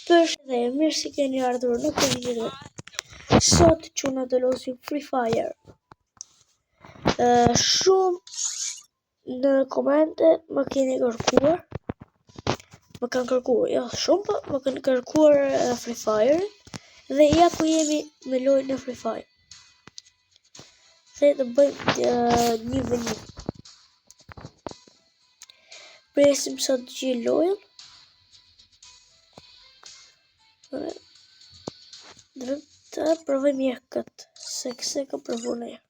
Përshëndetje, mirë se keni ardhur në këtë video. Sot çuna do luajmë Free Fire. Shumë në komente më keni kërkuar. Më kanë kërkuar, jo shumë, po më kanë kërkuar Free Fire dhe ja ku jemi me lojën e Free Fire. Dhe të bëjmë një vëni. Presim sa të gjejë lojën. Dhe të provojmë një këtë, se këse ka provu në një.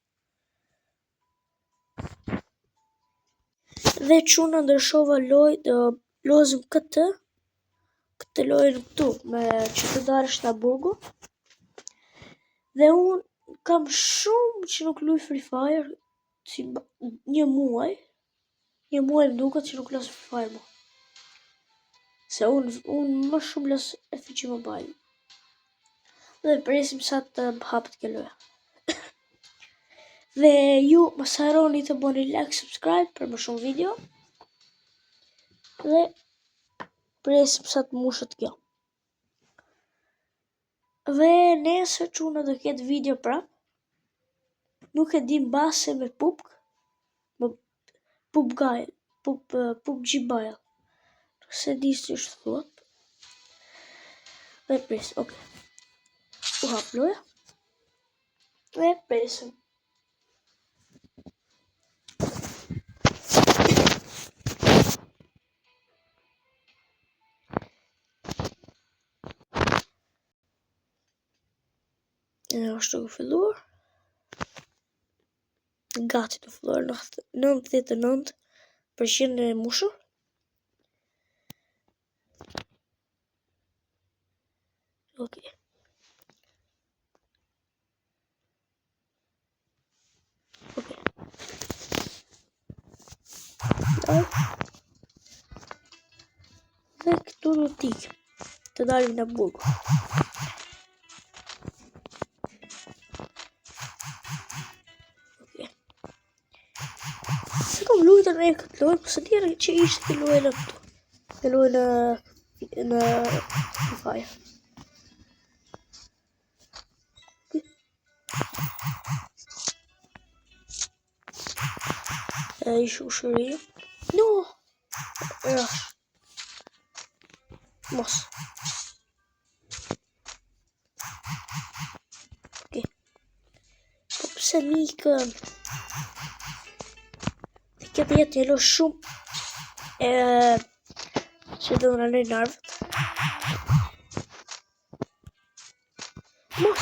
Dhe çuna ndryshova lojë, do lozëm këtë lojën këtu, me që të darësh nga burgu. Dhe unë kam shumë që nuk luaj Free Fire, si një muaj më duket që nuk luaj Free Fire mo. Se unë më shumë luaj FC Mobile. Dhe presim sa të hapet kjo loja. Dhe ju mos harroni të bëni like, subscribe për më shumë video. Dhe presim sa të mushet kjo. Dhe nesër çuna do ketë video prap. Nuk e di mbase me PUBG Mobile. Se di si është thuat. Dhe presim, okay. U hap loja. Dhe presim. Është të filluar. Gati të filluar 99% e mushur. Okay. Dhe këtu do t'ikëm, të dalim në burgu. Se kom lujtë në këtë lojë, pëse tjere që ishte të lojë në këtu. Të lojë në Free Fire. Ishë u shëriju. No! Rash. Mos. Okay. Po pëse mikën? Dhe këtë jetë një lojë shumë që dhe në lojë narvët. Mos.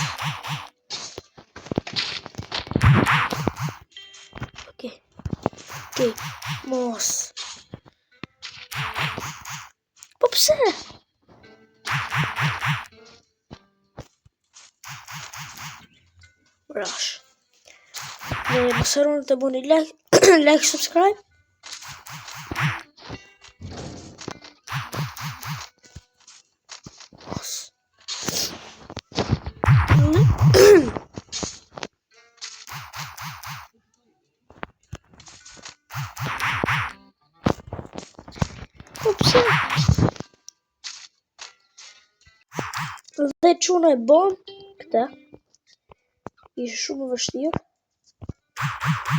Okay. Mos. Po pëse? Rash. Dhe mos harroni të bëni like, subscribe. Mos. Po pëse? Dhe çuna e bom këta. Ishte shumë e vështirë.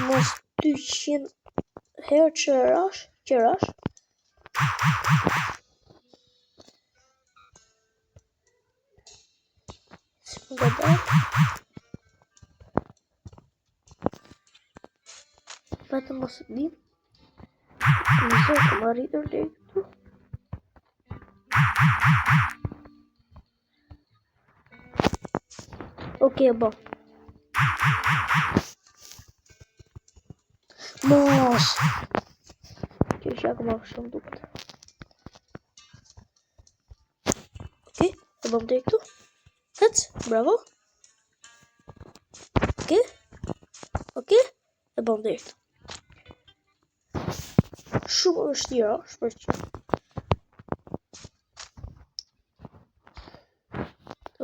Mos 200 herë që rash. Si më gëdaj. Vetëm mos e dim. Nëse kam arritur deri këtu. Okay, bo. Mos. Që isha këma shumë duket. Okay, e bom deri këtu. Bravo. Okay, e bom deri këtu. Shumë e vështirë, shpërqyrë.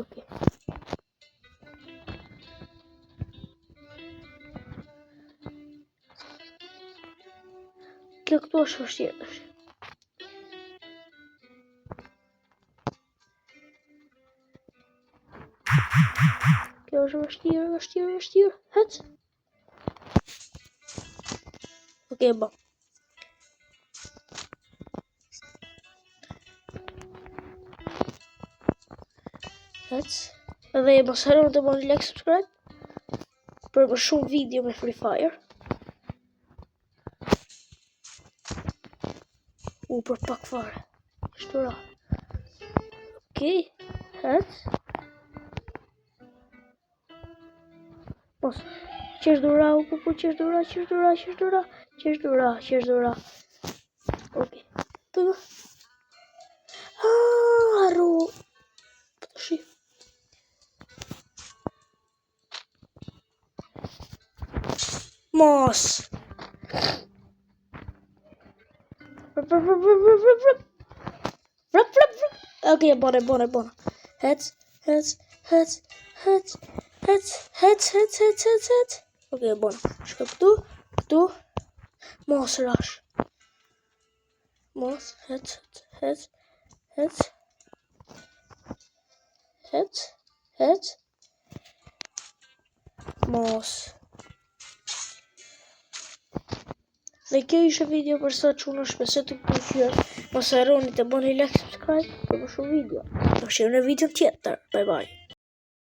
Okay. Kjo këtu është vështirë. Kjo është vështirë. Hec. Okej, ba. Hec. Edhe mos harroni të bëni like, subscribe për më shumë video me Free Fire. Për pak fare. Shtura. Okej. Hec. Mos. Qesh dura, qesh dura. Okej. Të. Harru. Shif. Mos. Okej, bona. Hec. Okej, bona. Shko këtu. Mos rash. Mos, hec. Mos. Dhe kjo ishte video për sot, çuna, shpresoj të pëlqyer. Mos harroni të bëni like, subscribe për më shumë video. Do shihni në video tjetër. Bye bye.